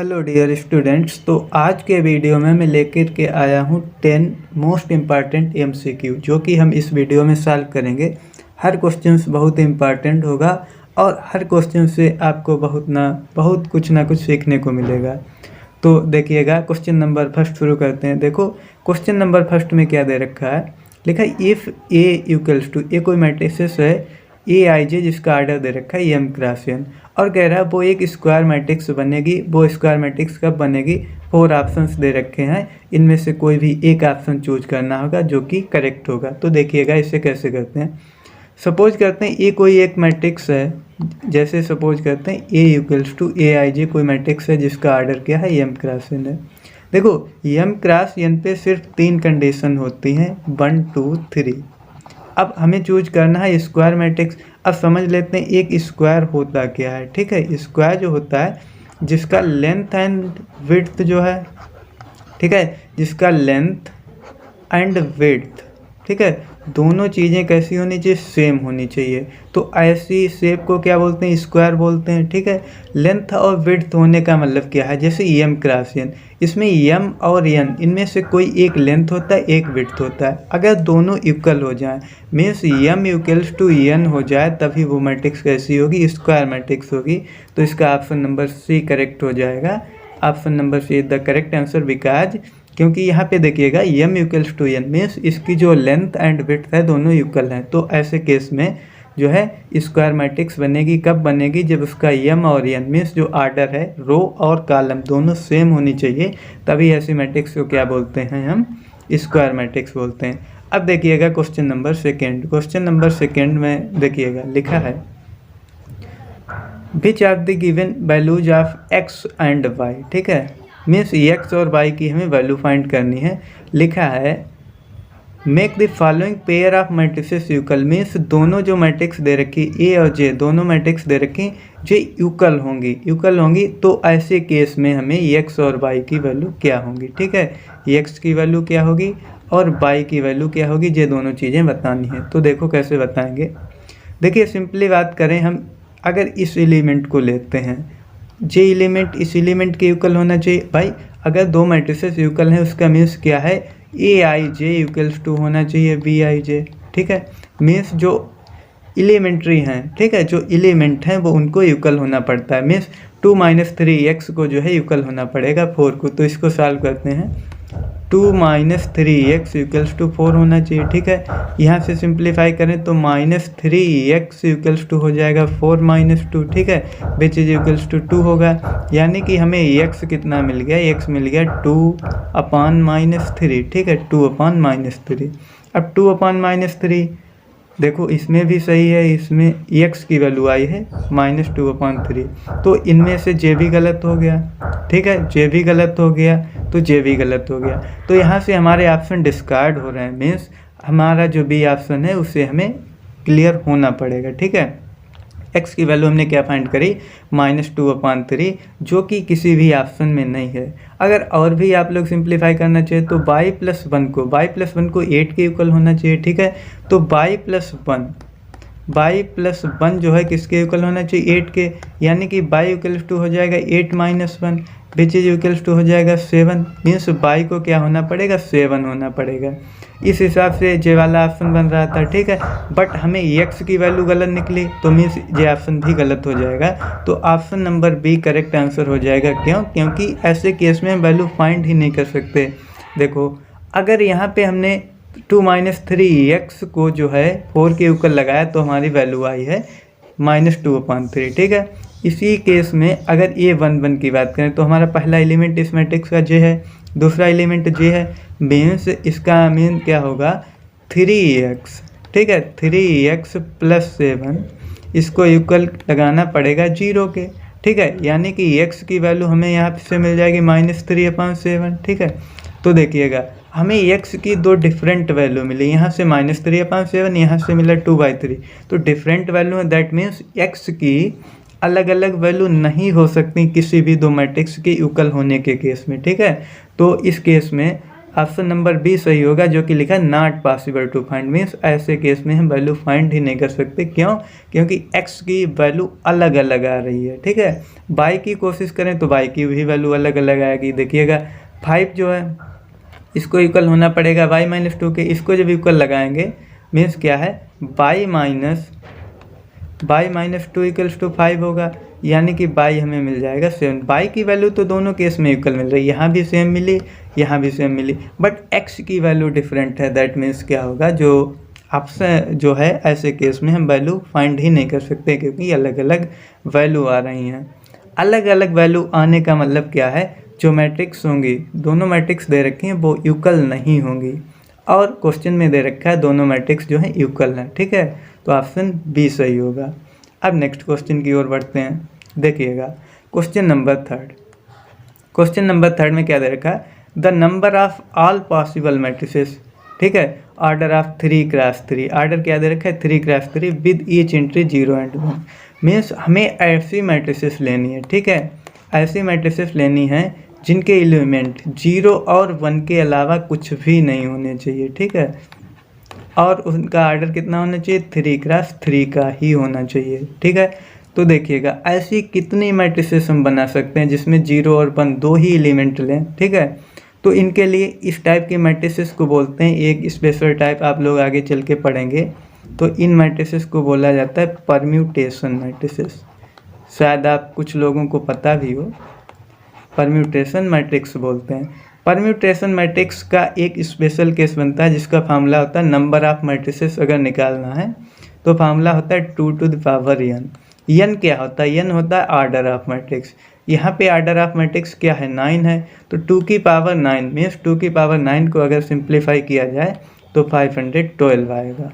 Hello dear students. तो आज के वीडियो में मैं लेकर के आया हूँ 10 मोस्ट इम्पॉर्टेंट एमसीक्यू जो कि हम इस वीडियो में सॉल्व करेंगे। हर क्वेश्चन बहुत इम्पॉर्टेंट होगा और हर क्वेश्चन से आपको बहुत कुछ ना कुछ सीखने को मिलेगा। तो देखिएगा, क्वेश्चन नंबर फर्स्ट शुरू करते हैं। देखो क्वेश्चन नंबर फर्स्ट में क्या दे रखा है, लिखा है इफ़ ए इक्वल्स टू, ए कोई मैट्रिक्स है ए आई जे जिसका आर्डर दे रखा है एम क्रॉस एन, और कह रहा है वो एक स्क्वायर मैट्रिक्स बनेगी। वो स्क्वायर मैट्रिक्स कब बनेगी? 4 ऑप्शंस दे रखे हैं, इनमें से कोई भी एक ऑप्शन चूज करना होगा जो कि करेक्ट होगा। तो देखिएगा इसे कैसे करते हैं। सपोज करते हैं ए कोई एक मैट्रिक्स है, जैसे सपोज करते हैं ए इक्वल्स टू ए आई जे कोई मैट्रिक्स है जिसका आर्डर क्या है एम क्रॉस एन है। देखो एम क्रॉस एन पे सिर्फ 3 कंडीशन होती हैं, 1 2 3। अब हमें चूज करना है स्क्वायर मैट्रिक्स। अब समझ लेते हैं एक स्क्वायर होता क्या है। ठीक है, स्क्वायर जो होता है जिसका लेंथ एंड विड्थ जो है, ठीक है, जिसका लेंथ एंड विड्थ, ठीक है, दोनों चीज़ें कैसी होनी चाहिए? सेम होनी चाहिए। तो ऐसी शेप को क्या बोलते हैं? स्क्वायर बोलते हैं। ठीक है, लेंथ और विड्थ होने का मतलब क्या है? जैसे एम क्रॉस एन, इसमें एम और एन इनमें से कोई एक लेंथ होता है, एक विड्थ होता है। अगर दोनों इक्वल हो जाए, means m equals to n हो जाए, तभी वो मैट्रिक्स कैसी होगी? स्क्वायर मैट्रिक्स होगी। तो इसका ऑप्शन नंबर सी करेक्ट हो जाएगा। Option number C is the correct answer, because क्योंकि यहाँ पे देखिएगा m equals to n means इसकी जो लेंथ एंड विड्थ है दोनों इक्वल हैं। तो ऐसे केस में जो है स्क्वायर मैट्रिक्स बनेगी। कब बनेगी? जब उसका एम और एन मीन्स जो आर्डर है रो और कॉलम दोनों सेम होनी चाहिए, तभी ऐसी मैट्रिक्स को क्या बोलते हैं? हम स्क्वायर मैट्रिक्स बोलते हैं। अब देखिएगा question number second. Question number second में देखिएगा लिखा है which are the given values of x and y. ठीक है, मीन्स एक्स और वाई की हमें वैल्यू फाइंड करनी है। लिखा है make the following pair of matrices equal, means दोनों जो मैट्रिक्स दे रखी ए और जे, दोनों मैट्रिक्स दे रखी जो इक्वल होंगी। तो ऐसे केस में हमें एक्स और वाई की वैल्यू क्या होंगी? ठीक है, एक्स की वैल्यू क्या होगी और वाई की वैल्यू क्या होगी, ये दोनों चीज़ें बतानी है। तो देखो कैसे बताएंगे। देखिए सिंपली बात करें, हम अगर इस एलिमेंट को लेते हैं, जे एलिमेंट इस एलिमेंट के इक्वल होना चाहिए। भाई अगर दो मैट्रिसेस इक्वल हैं उसका मीन्स क्या है? ए आई जे इक्वल्स टू होना चाहिए बी आई जे। ठीक है, मीन्स जो एलिमेंट्री हैं, ठीक है, जो एलिमेंट हैं वो उनको इक्वल होना पड़ता है। मीन्स 2 - 3x को जो है इक्वल होना पड़ेगा 4 को। तो इसको सॉल्व करते हैं, 2 - 3x इक्वल्स टू 4 होना चाहिए। ठीक है, यहाँ से सिंप्लीफाई करें तो -3x इक्वल्स टू हो जाएगा 4 - 2। ठीक है, विच इज इक्वल्स टू 2 होगा। यानी कि हमें x कितना मिल गया? x मिल गया 2/-3। ठीक है, 2/-3। अब 2/-3 देखो इसमें भी सही है, इसमें x की वैल्यू आई है -2/3। तो इनमें से जे भी गलत हो गया। ठीक है, जे भी गलत हो गया तो जे भी गलत हो गया। तो यहाँ से हमारे ऑप्शन डिस्कार्ड हो रहे हैं, मीन्स हमारा जो बी ऑप्शन है उससे हमें क्लियर होना पड़ेगा। ठीक है, x की वैल्यू हमने क्या फाइंड करी? -2/3, जो कि किसी भी ऑप्शन में नहीं है। अगर और भी आप लोग सिंप्लीफाई करना चाहिए तो y+1 को 8 के इक्वल होना चाहिए। ठीक है, तो y+1 जो है किसके इक्वल होना चाहिए? 8 के। यानी कि y इक्वल्स टू हो जाएगा 8 - 1 विच इज इक्वल्स टू हो जाएगा 7। मीन्स y को क्या होना पड़ेगा? 7 होना पड़ेगा। इस हिसाब से जे वाला ऑप्शन बन रहा था। ठीक है, बट हमें x की वैल्यू गलत निकली तो मीन्स जे ऑप्शन भी गलत हो जाएगा। तो option number B correct answer हो जाएगा। क्यों? क्योंकि ऐसे केस में वैल्यू फाइंड ही नहीं कर सकते। देखो अगर यहाँ पे हमने 2 - 3x को जो है 4 के ऊपर लगाया तो हमारी वैल्यू आई है -2/3। ठीक है, इसी केस में अगर A11 की बात करें तो हमारा पहला एलिमेंट इस मैट्रिक्स का जे है, दूसरा एलिमेंट जे है, मीन्स इसका मीन क्या होगा? 3x। ठीक है, 3x + 7 इसको इक्वल लगाना पड़ेगा 0 के। ठीक है, यानी कि x की वैल्यू हमें यहाँ से मिल जाएगी -3/7। ठीक है, तो देखिएगा हमें x की दो डिफरेंट वैल्यू मिली, यहाँ से -3/7, यहाँ से मिला 2/3। तो डिफरेंट वैल्यू है, दैट मीन्स x की अलग अलग वैल्यू नहीं हो सकती किसी भी दो मैट्रिक्स के इक्वल होने के केस में। ठीक है, तो इस केस में ऑप्शन नंबर बी सही होगा, जो कि लिखा है not possible to find, means ऐसे केस में हम वैल्यू फाइंड ही नहीं कर सकते। क्यों? क्योंकि x की वैल्यू अलग अलग आ रही है। ठीक है, y की कोशिश करें तो y की भी वैल्यू अलग अलग आएगी। देखिएगा 5 जो है इसको इक्वल होना पड़ेगा y-2 के, इसको जब इक्वल लगाएंगे मीन्स क्या है y-2 इक्वल्स टू 5 होगा, यानी कि y हमें मिल जाएगा 7। y की वैल्यू तो दोनों केस में इक्वल मिल रही है, यहाँ भी सेम मिली, यहाँ भी सेम मिली, बट x की वैल्यू डिफरेंट है। दैट मीन्स क्या होगा, जो ऑप्शन जो है ऐसे केस में हम वैल्यू फाइंड ही नहीं कर सकते, क्योंकि अलग अलग वैल्यू आ रही हैं। अलग अलग वैल्यू आने का मतलब क्या है, जो मैट्रिक्स होंगी, दोनों मैट्रिक्स दे रखी हैं वो इक्वल नहीं होंगी, और क्वेश्चन में दे रखा है दोनों मैट्रिक्स जो है इक्वल हैं। ठीक है, तो ऑप्शन बी सही होगा। अब नेक्स्ट क्वेश्चन की ओर बढ़ते हैं। देखिएगा क्वेश्चन नंबर 3। क्वेश्चन नंबर 3 में क्या दे रखा है, the number of all possible matrices. ठीक है, ऑर्डर ऑफ 3x3, ऑर्डर क्या दे रखा है 3x3 with each entry 0 and 1। Means हमें ऐसी मैट्रिसेस लेनी है। ठीक है, ऐसी मैट्रिसेस लेनी है जिनके एलिमेंट 0 और 1 के अलावा कुछ भी नहीं होने चाहिए। ठीक है, और उनका ऑर्डर कितना होना चाहिए 3x3 का ही होना चाहिए। ठीक है, तो देखिएगा ऐसी कितनी मैट्रिसेस हम बना सकते हैं जिसमें 0 और 1 दो ही एलिमेंट लें। ठीक है, तो इनके लिए इस टाइप की मैट्रिसेस को बोलते हैं, एक स्पेशल टाइप आप लोग आगे चल के पढ़ेंगे, तो इन मैट्रिसेस को बोला जाता है परम्यूटेशन मैट्रिसेस। शायद आप कुछ लोगों को पता भी हो, परम्यूटेशन मैट्रिक्स बोलते हैं। परम्यूटेशन मैट्रिक्स का एक स्पेशल केस बनता है जिसका फार्मूला होता है नंबर ऑफ मैट्रिसेस अगर निकालना है तो फार्मूला होता है 2 to the power n। n क्या होता है, n होता है ऑर्डर ऑफ मैट्रिक्स। यहाँ पे ऑर्डर ऑफ मैट्रिक्स क्या है 9 है, तो 2 की पावर 9 मीन्स 2 की पावर 9 को अगर सिंप्लीफाई किया जाए तो 512 आएगा।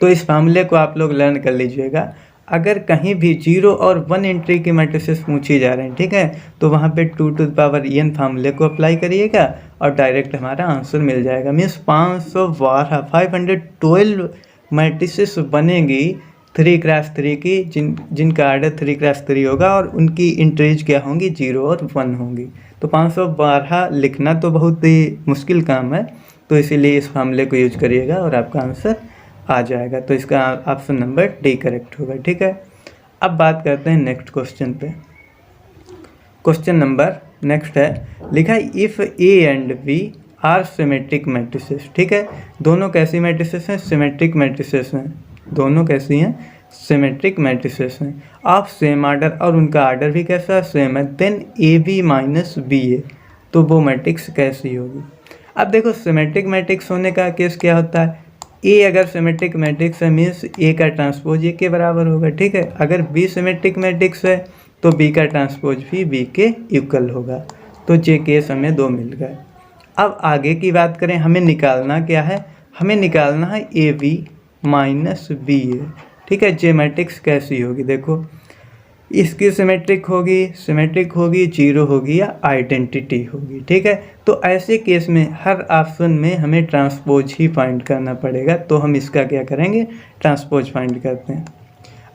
तो इस फार्मूले को आप लोग लर्न कर लीजिएगा। अगर कहीं भी 0 और 1 एंट्री की मैट्रिसेस पूछी जा रहे हैं, ठीक है, तो वहाँ पे 2 to the power n फार्मूले को अप्लाई करिएगा और डायरेक्ट हमारा आंसर मिल जाएगा। मीन्स 512 मैट्रिसेस बनेगी 3x3 की, जिनका ऑर्डर 3x3 होगा और उनकी एंट्रीज क्या होंगी 0 और 1 होंगी। तो 512 लिखना तो बहुत ही मुश्किल काम है, तो इसीलिए इस फार्मूले को यूज करिएगा और आपका आंसर आ जाएगा। तो इसका ऑप्शन नंबर डी करेक्ट होगा। ठीक है, अब बात करते हैं नेक्स्ट क्वेश्चन पे। क्वेश्चन नंबर नेक्स्ट है, लिखा है if A and B are symmetric matrices. ठीक है, दोनों कैसी मैट्रिसेस हैं, सिमेट्रिक मैट्रिसेस हैं। दोनों कैसी हैं, सिमेट्रिक मैट्रिसेस हैं ऑफ सेम ऑर्डर, और उनका ऑर्डर भी कैसा सेम है। Then A B minus B A, तो वो मैट्रिक्स कैसी होगी। अब देखो सिमेट्रिक मैट्रिक्स होने का केस क्या होता है, ए अगर सिमेट्रिक मैट्रिक्स है मीन्स ए का ट्रांसपोज ए के बराबर होगा। ठीक है, अगर बी सिमेट्रिक मैट्रिक्स है तो बी का ट्रांसपोज भी बी के इक्वल होगा। तो जे केस हमें 2 मिल गए। अब आगे की बात करें, हमें निकालना क्या है, हमें निकालना है ए बी माइनस बी ए। ठीक है, जे मैट्रिक्स कैसी होगी, देखो इसकी सिमेट्रिक होगी 0 होगी या आइडेंटिटी होगी। ठीक है, तो ऐसे केस में हर ऑप्शन में हमें ट्रांसपोज ही फाइंड करना पड़ेगा। तो हम इसका क्या करेंगे, ट्रांसपोज फाइंड करते हैं।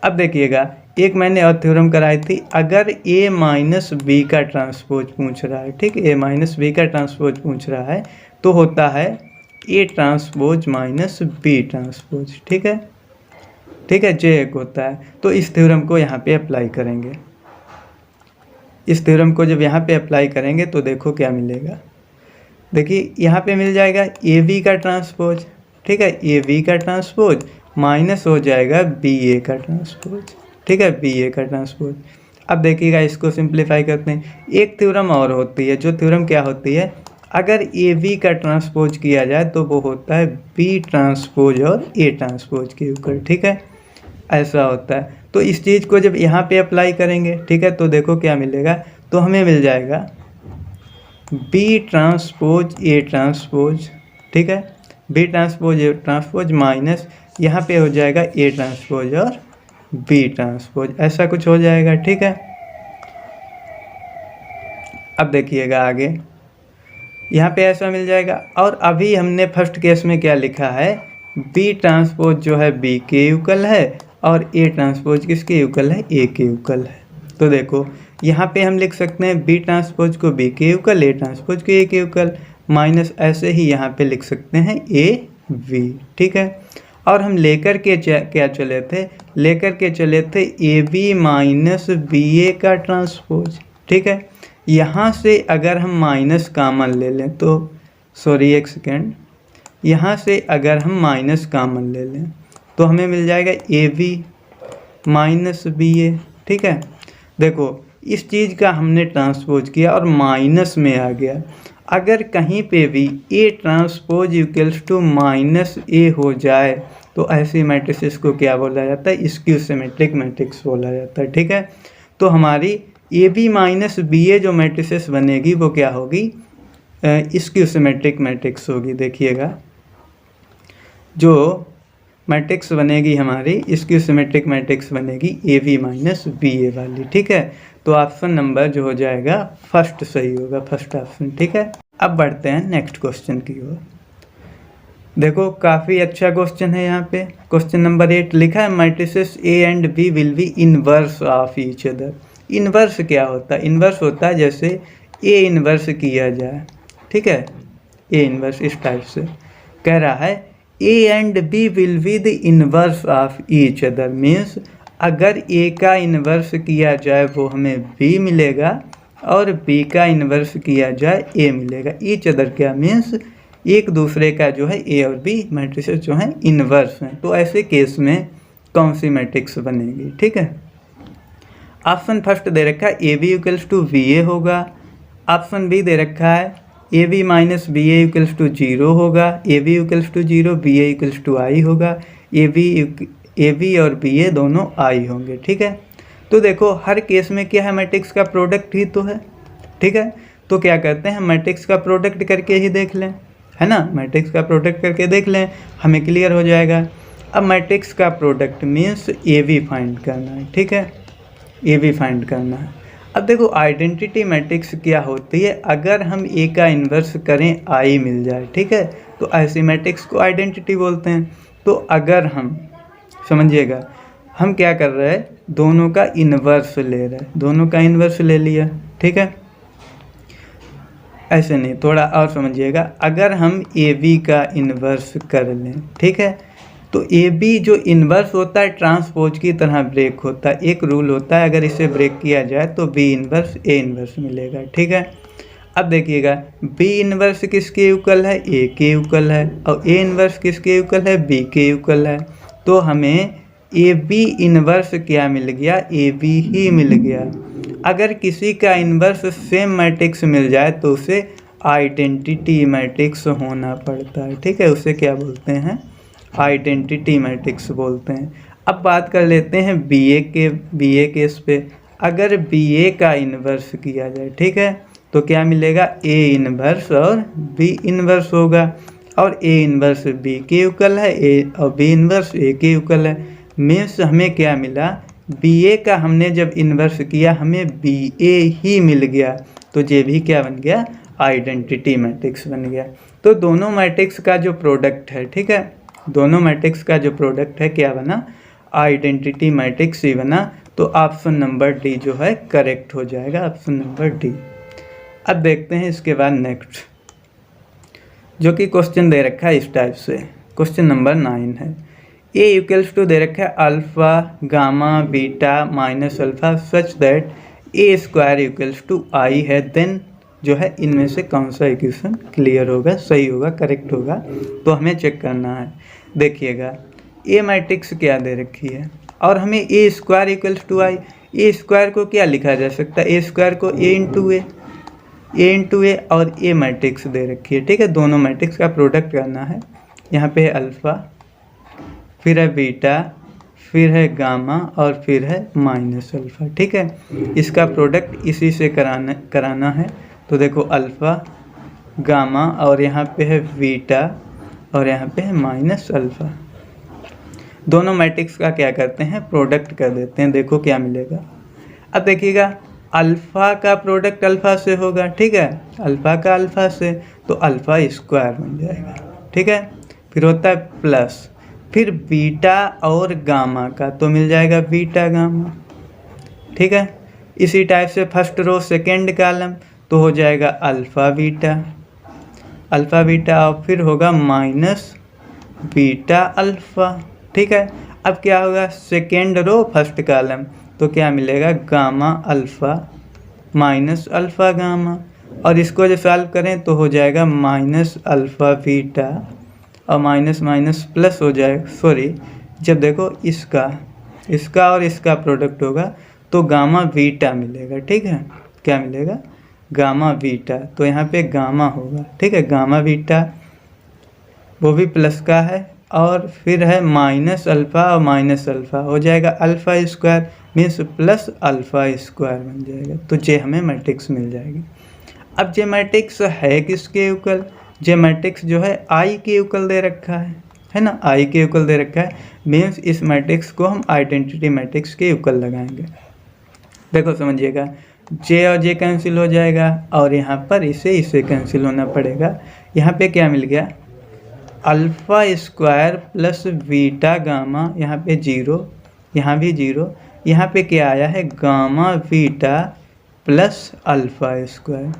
अब देखिएगा, एक मैंने और थ्योरम कराई थी, अगर a माइनस बी का ट्रांसपोज पूछ रहा है, ठीक, a माइनस बी का ट्रांसपोज पूछ रहा है तो होता है a transpose minus B transpose. ठीक है, जे एक होता है। तो इस थ्योरम को यहाँ पे अप्लाई करेंगे। इस थ्योरम को जब यहाँ पे अप्लाई करेंगे तो देखो क्या मिलेगा। देखिए यहाँ पे मिल जाएगा ए बी का ट्रांसपोज। ठीक है, ए बी का ट्रांसपोज माइनस हो जाएगा बी ए का ट्रांसपोज। ठीक है, बी ए का ट्रांसपोज। अब देखिएगा इसको सिंप्लीफाई करते हैं। एक थ्योरम और होती है, जो थ्योरम क्या होती है, अगर ए बी का ट्रांसपोज किया जाए तो वो होता है बी ट्रांसपोज और ए ट्रांसपोज के ऊपर। ठीक है, ऐसा होता है। तो इस चीज़ को जब यहाँ पे अप्लाई करेंगे, ठीक है, तो देखो क्या मिलेगा, तो हमें मिल जाएगा बी ट्रांसपोज ए ट्रांसपोज। ठीक है, B transpose A transpose minus यहाँ पे हो जाएगा ए ट्रांसपोज और बी ट्रांसपोज, ऐसा कुछ हो जाएगा। ठीक है, अब देखिएगा आगे यहाँ पे ऐसा मिल जाएगा। और अभी हमने फर्स्ट केस में क्या लिखा है, बी ट्रांसपोज जो है बी के इक्वल है और ए ट्रांसपोज किसके इक्वल है, ए के इक्वल है। तो देखो यहाँ पे हम लिख सकते हैं बी ट्रांसपोज को बी के इक्वल, ए ट्रांसपोज को ए के इक्वल। माइनस ऐसे ही यहाँ पे लिख सकते हैं ए वी, ठीक है। और हम लेकर के क्या चले थे, लेकर के चले थे ए बी माइनस बी ए का ट्रांसपोज, ठीक है। यहाँ से अगर हम माइनस कॉमन ले लें तो, सॉरी एक सेकेंड, यहाँ से अगर हम माइनस कॉमन ले लें तो हमें मिल जाएगा ए बी माइनस बी ए, ठीक है। देखो इस चीज़ का हमने ट्रांसपोज किया और माइनस में आ गया। अगर कहीं पे भी A transpose equals to minus A हो जाए तो ऐसी मैट्रिसेस को क्या बोला जाता है, स्क्यू सिमेट्रिक मैट्रिक्स बोला जाता है, ठीक है। तो हमारी ए बी माइनस बी ए जो मैट्रिसेस बनेगी वो क्या होगी, स्क्यू सिमेट्रिक मैट्रिक्स होगी। देखिएगा जो मैट्रिक्स बनेगी हमारी स्क्यू सिमेट्रिक मैट्रिक्स बनेगी ए बी माइनस बी ए वाली, ठीक है। तो ऑप्शन नंबर जो हो जाएगा फर्स्ट सही होगा, फर्स्ट ऑप्शन, ठीक है। अब बढ़ते हैं नेक्स्ट क्वेश्चन की ओर। देखो काफ़ी अच्छा क्वेश्चन है। यहाँ पे क्वेश्चन नंबर 8 लिखा है matrices A and B will be inverse of each other. Inverse क्या होता है, इनवर्स होता है जैसे ए इनवर्स किया जाए, ठीक है। ए इनवर्स इस टाइप से कह रहा है A and B will be the inverse of each other, means अगर ए का इन्वर्स किया जाए वो हमें बी मिलेगा और बी का इन्वर्स किया जाए ए मिलेगा। ईच अदर क्या मीन्स एक दूसरे का जो है ए और बी मैट्रिसेस जो हैं इन्वर्स हैं। तो ऐसे केस में कौन सी मैट्रिक्स बनेगी, ठीक है। ऑप्शन फर्स्ट दे रखा है A B equals to B A होगा। ऑप्शन बी दे रखा है A B minus B A equals to 0 होगा। A B equals to 0 B A equals to I होगा। ए बी और बी ए दोनों आई होंगे, ठीक है। तो देखो हर केस में क्या है, मैट्रिक्स का प्रोडक्ट ही तो है, ठीक है। तो क्या करते हैं, मैट्रिक्स का प्रोडक्ट करके ही देख लें, है ना। मैट्रिक्स का प्रोडक्ट करके देख लें, हमें क्लियर हो जाएगा। अब मैट्रिक्स का product means A B find करना है, ठीक है। ए बी फाइंड करना है। अब देखो आइडेंटिटी मैट्रिक्स क्या होती है, अगर हम ए का इन्वर्स करें आई मिल जाए, ठीक है, तो ऐसी मैट्रिक्स को आइडेंटिटी बोलते हैं। तो अगर हम समझिएगा, हम क्या कर रहे हैं, दोनों का इन्वर्स ले रहे हैं, दोनों का इन्वर्स ले लिया, ठीक है। ऐसे नहीं, थोड़ा और समझिएगा, अगर हम ए बी का इन्वर्स कर लें, ठीक है, तो ए बी जो इन्वर्स होता है ट्रांसपोज की तरह ब्रेक होता है। एक रूल होता है, अगर इसे ब्रेक किया जाए तो बी इन्वर्स ए इन्वर्स मिलेगा, ठीक है। अब देखिएगा बी इन्वर्स किसके इक्वल है, ए के इक्वल है, और ए इन्वर्स किसके इक्वल है, बी के इक्वल है। तो हमें ए बी इन्वर्स क्या मिल गया, ए बी ही मिल गया। अगर किसी का इन्वर्स सेम मैट्रिक्स मिल जाए तो उसे आइडेंटिटी मैट्रिक्स होना पड़ता है, ठीक है। उसे क्या बोलते हैं, आइडेंटिटी मैट्रिक्स बोलते हैं। अब बात कर लेते हैं बी ए केस पे। अगर बी ए का इन्वर्स किया जाए, ठीक है, तो क्या मिलेगा, ए इन्वर्स और बी इन्वर्स होगा, और ए इन्वर्स बी के इक्वल है, ए और बी इन्वर्स ए के इक्वल है। मीन्स हमें क्या मिला, बी ए का हमने जब इन्वर्स किया हमें बी ए ही मिल गया, तो ये भी क्या बन गया, आइडेंटिटी मैट्रिक्स बन गया। तो दोनों मैट्रिक्स का जो प्रोडक्ट है, ठीक है, दोनों मैट्रिक्स का जो प्रोडक्ट है क्या बना, आइडेंटिटी मैट्रिक्स ही बना। तो ऑप्शन नंबर डी जो है करेक्ट हो जाएगा, ऑप्शन नंबर डी। अब देखते हैं इसके बाद नेक्स्ट, जो कि क्वेश्चन दे रखा है इस टाइप से। क्वेश्चन नंबर 9 है, ए इक्वल्स टू दे रखा है alpha gamma beta minus alpha such that A square equals to I है, देन जो है इनमें से कौन सा इक्वेशन क्लियर होगा, सही होगा, करेक्ट होगा। तो हमें चेक करना है। देखिएगा ए मैट्रिक्स क्या दे रखी है और हमें A square equals to I. A square को क्या लिखा जा सकता है, ए स्क्वायर को ए इंटू ए और ए मैट्रिक्स दे रखी है, ठीक है। दोनों मैट्रिक्स का प्रोडक्ट करना है। यहाँ पे है अल्फ़ा, फिर है बीटा, फिर है गामा और फिर है माइनस अल्फ़ा, ठीक है। इसका प्रोडक्ट इसी से कराना है। तो देखो अल्फ़ा गामा और यहाँ पे है बीटा और यहाँ पे है माइनस अल्फ़ा। दोनों मैट्रिक्स का क्या करते हैं, प्रोडक्ट कर देते हैं। देखो क्या मिलेगा। अब देखिएगा अल्फ़ा का प्रोडक्ट अल्फ़ा से होगा, ठीक है, अल्फ़ा का अल्फ़ा से, तो अल्फ़ा स्क्वायर बन जाएगा, ठीक है। फिर होता है प्लस, फिर बीटा और गामा का तो मिल जाएगा बीटा गामा, ठीक है। इसी टाइप से फर्स्ट रो सेकेंड कॉलम तो हो जाएगा अल्फ़ा बीटा, अल्फ़ा बीटा और फिर होगा माइनस बीटा अल्फ़ा। ठीक है, अब क्या होगा, सेकेंड रो फर्स्ट कॉलम, तो क्या मिलेगा, gamma alpha minus alpha gamma, और इसको जो सॉल्व करें तो हो जाएगा माइनस अल्फ़ा बीटा और माइनस माइनस प्लस हो जाएगा, सॉरी जब देखो इसका और इसका प्रोडक्ट होगा तो गामा बीटा मिलेगा। ठीक है, क्या मिलेगा, गामा बीटा, तो यहाँ पे गामा होगा। ठीक है, गामा बीटा वो भी प्लस का है, और फिर है माइनस अल्फ़ा और माइनस अल्फ़ा हो जाएगा alpha square means plus alpha square बन जाएगा, तो जे हमें मैट्रिक्स मिल जाएगी। अब जे मैट्रिक्स है किसके इक्वल, जे मैट्रिक्स जो है आई के इक्वल दे रखा है ना, आई के इक्वल दे रखा है, मीन्स इस मैट्रिक्स को हम आइडेंटिटी मैट्रिक्स के इक्वल लगाएंगे। देखो समझिएगा, जे और जे कैंसिल हो जाएगा और यहाँ पर इसे कैंसिल होना पड़ेगा। यहाँ पे क्या मिल गया, alpha square plus beta gamma, यहाँ पे जीरो, यहाँ भी जीरो, यहाँ पे क्या आया है, gamma beta plus alpha square,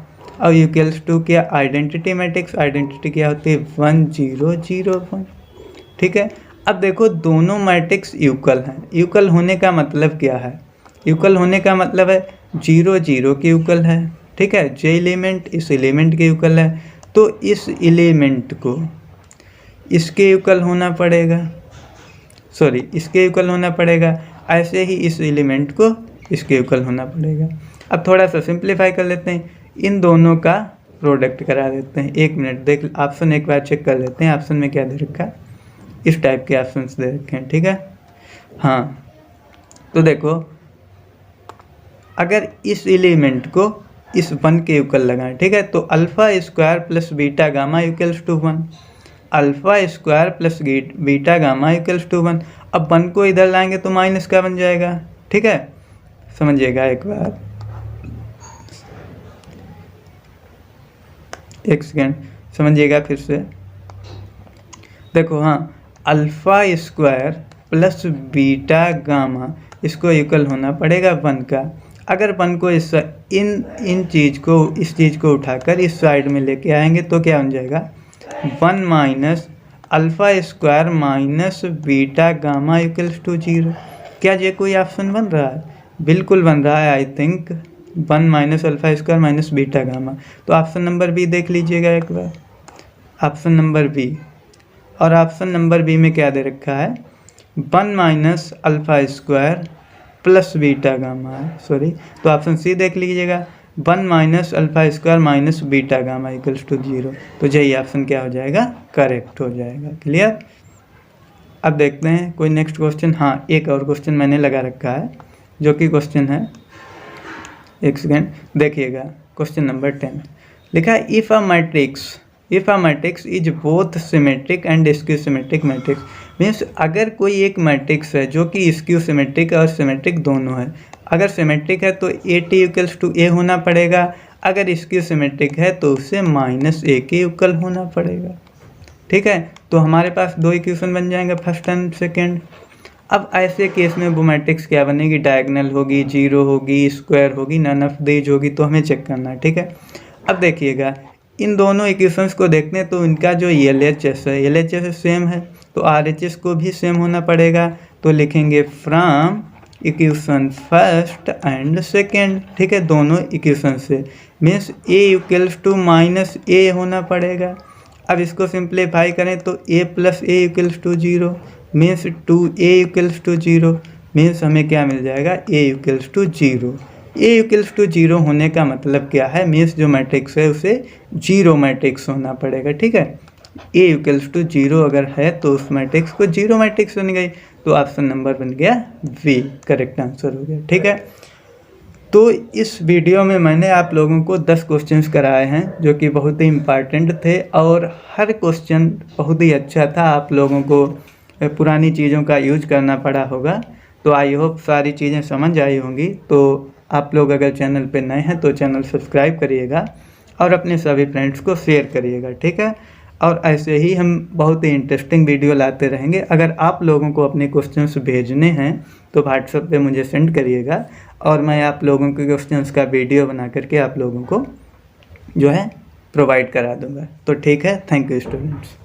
और इक्वल्स टू क्या, आइडेंटिटी मैट्रिक्स, आइडेंटिटी क्या होती है 1 0 0 1। ठीक है, अब देखो दोनों मैट्रिक्स इक्वल हैं, इक्वल होने का मतलब क्या है, इक्वल होने का मतलब है 0 0 के इक्वल है। ठीक है, जे एलिमेंट इस एलिमेंट के इक्वल है, तो इस एलिमेंट को इसके इक्वल होना पड़ेगा, सॉरी इसके इक्वल होना पड़ेगा, ऐसे ही इस एलिमेंट को इसके इक्वल होना पड़ेगा। अब थोड़ा सा सिंप्लीफाई कर लेते हैं, इन दोनों का प्रोडक्ट करा देते हैं। एक मिनट, देख ऑप्शन एक बार चेक कर लेते हैं, ऑप्शन में क्या दे रखा है, इस टाइप के ऑप्शन दे रखे हैं। ठीक है, हाँ तो देखो अगर इस एलिमेंट को इस 1 के इक्वल लगाएं, ठीक है, तो alpha square plus beta gamma equals to 1, alpha square plus beta gamma equals to 1। अब 1 को इधर लाएंगे तो माइनस का बन जाएगा। ठीक है, समझिएगा एक सेकेंड समझिएगा फिर से। देखो हाँ, alpha square plus beta gamma इसको इक्वल होना पड़ेगा 1 का। अगर 1 को इस चीज़ को उठाकर इस साइड में लेके आएंगे तो क्या बन जाएगा, 1 minus alpha square minus beta gamma equals to 0। क्या ये कोई ऑप्शन बन रहा है, बिल्कुल बन रहा है। I think 1 minus alpha square minus beta gamma, तो ऑप्शन नंबर बी देख लीजिएगा एक बार, ऑप्शन नंबर बी। और ऑप्शन नंबर बी में क्या दे रखा है, 1 minus alpha square plus beta gamma है, सॉरी, तो ऑप्शन सी देख लीजिएगा, 1 minus alpha square minus beta gamma equals to 0, तो यही ऑप्शन क्या हो जाएगा, करेक्ट हो जाएगा। क्लियर। अब देखते हैं कोई नेक्स्ट क्वेश्चन। हाँ, एक और क्वेश्चन मैंने लगा रखा है जो कि क्वेश्चन है, एक सेकेंड देखिएगा, क्वेश्चन नंबर 10 लिखा है, if a matrix is both symmetric and skew symmetric matrix, means अगर कोई एक मैट्रिक्स है जो कि स्क्यू सिमेट्रिक और सिमेट्रिक दोनों है। अगर सिमेट्रिक है तो ए टी इक्वल्स टू ए होना पड़ेगा, अगर स्क्यू सिमेट्रिक है तो उससे माइनस ए के इक्वल होना पड़ेगा। ठीक है, तो हमारे पास दो इक्वेशन बन जाएंगे, फर्स्ट एंड सेकेंड। अब ऐसे केस में वो मैट्रिक्स क्या बनेगी, डायगोनल होगी, जीरो होगी, स्क्वायर होगी, नन ऑफ दीज होगी, तो हमें चेक करना है। ठीक है, अब देखिएगा इन दोनों इक्वेशंस को देखते हैं तो इनका जो LHS है, LHS सेम है, तो RHS को भी सेम होना पड़ेगा, तो लिखेंगे from equation first and second. ठीक है, दोनों इक्वेशन से means A equals to minus A होना पड़ेगा। अब इसको सिंप्लीफाई करें तो a plus A equals to 0 means 2a equals to 0, means हमें क्या मिल जाएगा, a equals to 0। a equals to 0 होने का मतलब क्या है, मीन्स जो मैट्रिक्स है उसे जीरो मैट्रिक्स होना पड़ेगा। ठीक है, a इक्वल्स टू 0 अगर है तो उस मैट्रिक्स को जीरो मैट्रिक्स बन गई, तो ऑप्शन नंबर बन गया V, करेक्ट आंसर हो गया। ठीक है, तो इस वीडियो में मैंने आप लोगों को 10 क्वेश्चंस कराए हैं जो कि बहुत ही इम्पॉर्टेंट थे और हर क्वेश्चन बहुत ही अच्छा था। आप लोगों को पुरानी चीज़ों का यूज करना पड़ा होगा, तो आई होप सारी चीज़ें समझ आई होंगी। तो आप लोग अगर चैनल पे नए हैं तो चैनल सब्सक्राइब करिएगा और अपने सभी फ्रेंड्स को शेयर करिएगा। ठीक है, और ऐसे ही हम बहुत ही इंटरेस्टिंग वीडियो लाते रहेंगे। अगर आप लोगों को अपने क्वेश्चंस भेजने हैं तो व्हाट्सएप पे मुझे सेंड करिएगा और मैं आप लोगों के क्वेश्चंस का वीडियो बना करके आप लोगों को जो है प्रोवाइड करा दूंगा। तो ठीक है, थैंक यू स्टूडेंट्स।